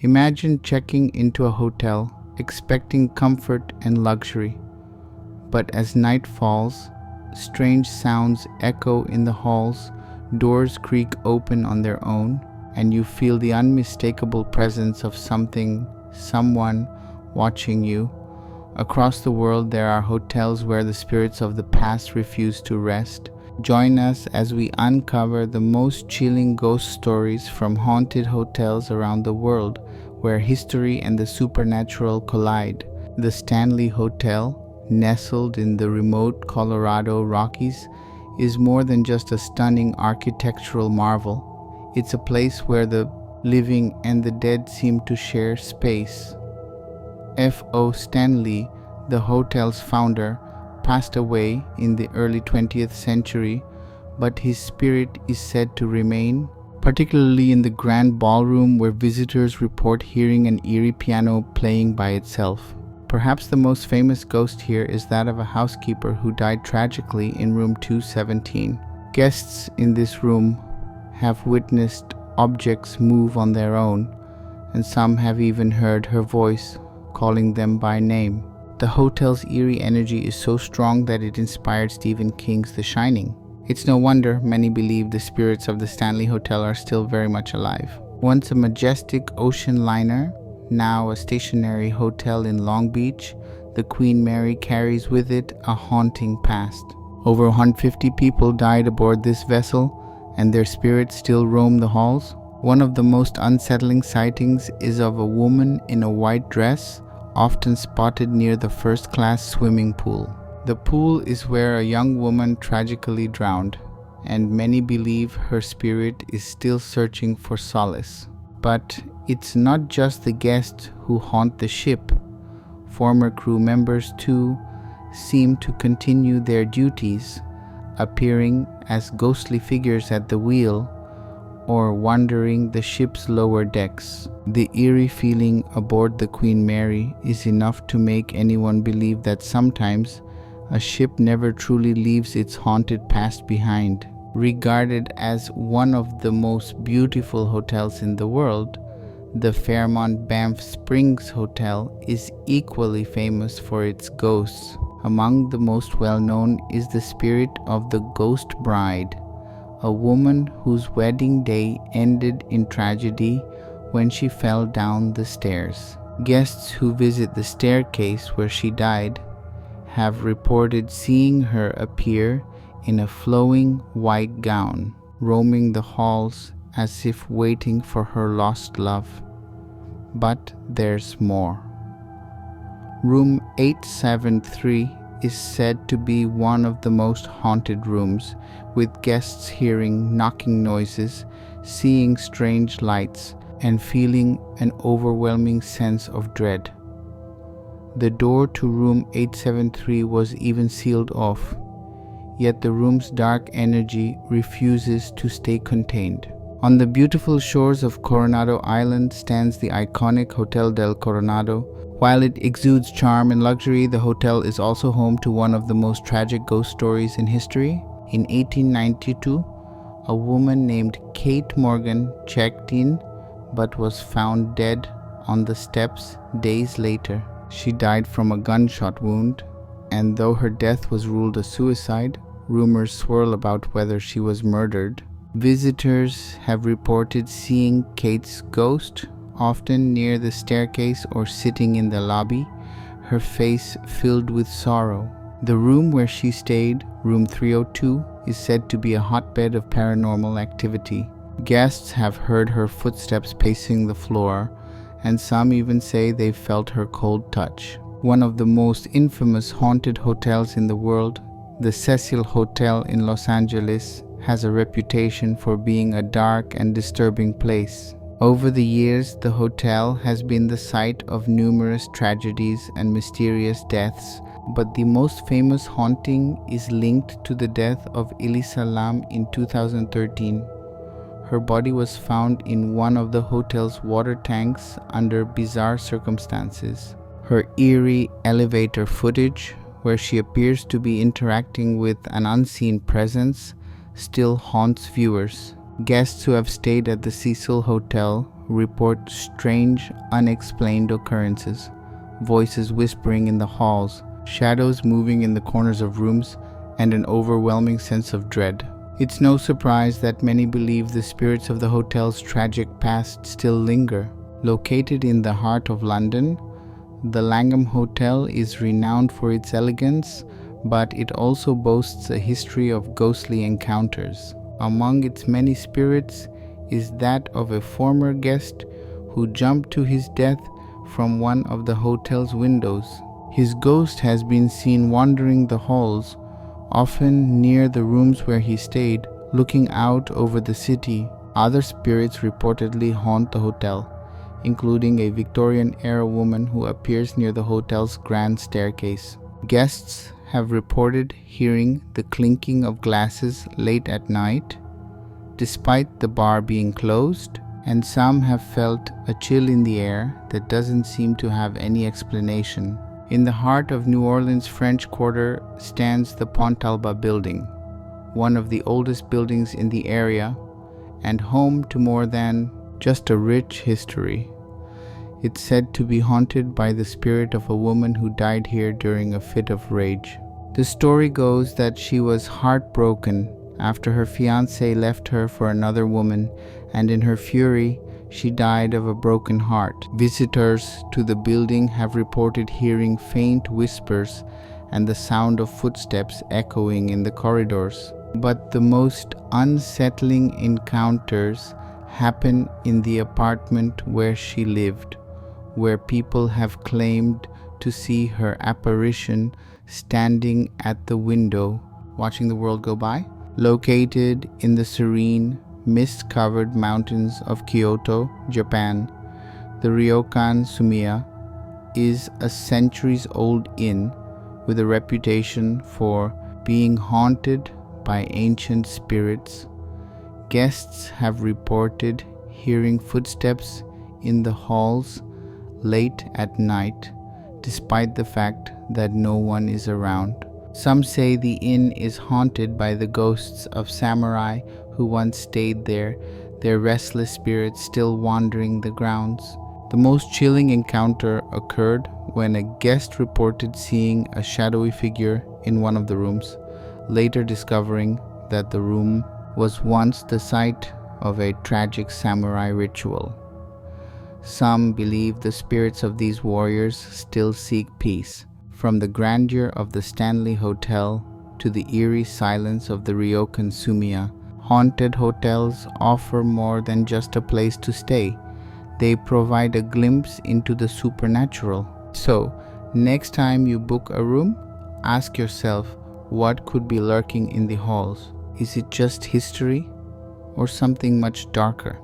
Imagine checking into a hotel, expecting comfort and luxury. But as night falls, strange sounds echo in the halls, doors creak open on their own, and you feel the unmistakable presence of someone watching you. Across the world, there are hotels where the spirits of the past refuse to rest. Join us as we uncover the most chilling ghost stories from haunted hotels around the world, where history and the supernatural collide. The Stanley Hotel, nestled in the remote Colorado Rockies, is more than just a stunning architectural marvel. It's a place where the living and the dead seem to share space. F.O. Stanley, the hotel's founder, passed away in the early 20th century, but his spirit is said to remain, particularly in the grand ballroom where visitors report hearing an eerie piano playing by itself. Perhaps the most famous ghost here is that of a housekeeper who died tragically in room 217. Guests in this room have witnessed objects move on their own, and some have even heard her voice calling them by name. The hotel's eerie energy is so strong that it inspired Stephen King's The Shining. It's no wonder many believe the spirits of the Stanley Hotel are still very much alive. Once a majestic ocean liner, now a stationary hotel in Long Beach, the Queen Mary carries with it a haunting past. Over 150 people died aboard this vessel, and their spirits still roam the halls. One of the most unsettling sightings is of a woman in a white dress, often spotted near the first-class swimming pool. The pool is where a young woman tragically drowned, and many believe her spirit is still searching for solace. But it's not just the guests who haunt the ship. Former crew members too seem to continue their duties, appearing as ghostly figures at the wheel or wandering the ship's lower decks. The eerie feeling aboard the Queen Mary is enough to make anyone believe that sometimes a ship never truly leaves its haunted past behind. Regarded as one of the most beautiful hotels in the world, the Fairmont Banff Springs Hotel is equally famous for its ghosts. Among the most well-known is the spirit of the Ghost Bride, a woman whose wedding day ended in tragedy when she fell down the stairs. Guests who visit the staircase where she died have reported seeing her appear in a flowing white gown, roaming the halls as if waiting for her lost love. But there's more. Room 873 is said to be one of the most haunted rooms, with guests hearing knocking noises, seeing strange lights, and feeling an overwhelming sense of dread. The door to room 873 was even sealed off, yet the room's dark energy refuses to stay contained. On the beautiful shores of Coronado Island stands the iconic Hotel del Coronado. While it exudes charm and luxury, the hotel is also home to one of the most tragic ghost stories in history. In 1892, a woman named Kate Morgan checked in but was found dead on the steps days later. She died from a gunshot wound, and though her death was ruled a suicide, rumors swirl about whether she was murdered. Visitors have reported seeing Kate's ghost, often near the staircase or sitting in the lobby, her face filled with sorrow. The room where she stayed, room 302, is said to be a hotbed of paranormal activity. Guests have heard her footsteps pacing the floor, and some even say they felt her cold touch. One of the most infamous haunted hotels in the world, the Cecil Hotel in Los Angeles, has a reputation for being a dark and disturbing place. Over the years, the hotel has been the site of numerous tragedies and mysterious deaths, but the most famous haunting is linked to the death of Elisa Lam in 2013. Her body was found in one of the hotel's water tanks under bizarre circumstances. Her eerie elevator footage, where she appears to be interacting with an unseen presence, still haunts viewers. Guests who have stayed at the Cecil Hotel report strange, unexplained occurrences, voices whispering in the halls, shadows moving in the corners of rooms, and an overwhelming sense of dread. It's no surprise that many believe the spirits of the hotel's tragic past still linger. Located in the heart of London, the Langham Hotel is renowned for its elegance, but it also boasts a history of ghostly encounters. Among its many spirits is that of a former guest who jumped to his death from one of the hotel's windows. His ghost has been seen wandering the halls, often near the rooms where he stayed, looking out over the city. Other spirits reportedly haunt the hotel, including a Victorian-era woman who appears near the hotel's grand staircase. Guests have reported hearing the clinking of glasses late at night, despite the bar being closed, and some have felt a chill in the air that doesn't seem to have any explanation. In the heart of New Orleans' French Quarter stands the Pontalba Building, one of the oldest buildings in the area and home to more than just a rich history. It's said to be haunted by the spirit of a woman who died here during a fit of rage. The story goes that she was heartbroken after her fiancé left her for another woman, and in her fury, she died of a broken heart. Visitors to the building have reported hearing faint whispers and the sound of footsteps echoing in the corridors. But the most unsettling encounters happen in the apartment where she lived, where people have claimed to see her apparition standing at the window, watching the world go by. Located in the serene, mist-covered mountains of Kyoto, Japan, the Ryokan Sumiya is a centuries-old inn with a reputation for being haunted by ancient spirits. Guests have reported hearing footsteps in the halls late at night, despite the fact that no one is around. Some say the inn is haunted by the ghosts of samurai who once stayed there, their restless spirits still wandering the grounds. The most chilling encounter occurred when a guest reported seeing a shadowy figure in one of the rooms, later discovering that the room was once the site of a tragic samurai ritual. Some believe the spirits of these warriors still seek peace. From the grandeur of the Stanley Hotel to the eerie silence of the Ryokan Sumiya, haunted hotels offer more than just a place to stay. They provide a glimpse into the supernatural. So, next time you book a room, ask yourself what could be lurking in the halls. Is it just history or something much darker?